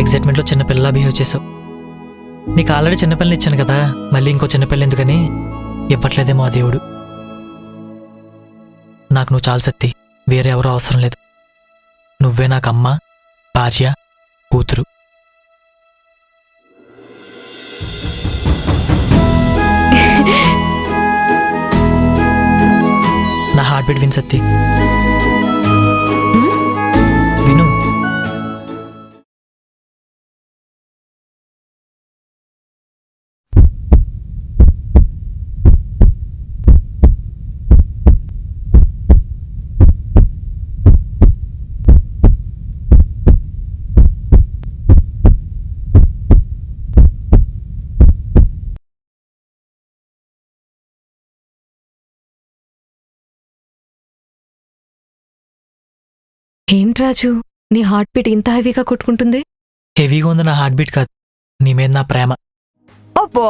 ఎగ్జైట్మెంట్లో చిన్నపిల్లలా బిహేవ్ చేసావు. నీకు ఆల్రెడీ చిన్నపిల్లని ఇచ్చాను కదా, మళ్ళీ ఇంకో చిన్నపిల్ల ఎందుకని ఇవ్వట్లేదేమో ఆ దేవుడు. నాకు నువ్వు చాలు సత్తి, వేరే ఎవరో అవసరం లేదు. నువ్వే నాకు అమ్మ, భార్య, కూతురు. నా హార్ట్ బీట్ విను సత్తి, విను. ఏంటి రాజు, నీ హార్ట్ బీట్ ఇంత హెవీగా కొట్టుకుంటుంది? హెవీగా ఉంది నా హార్ట్ బీట్ కాదు, నీ మీద నా ప్రేమ. అబ్బో,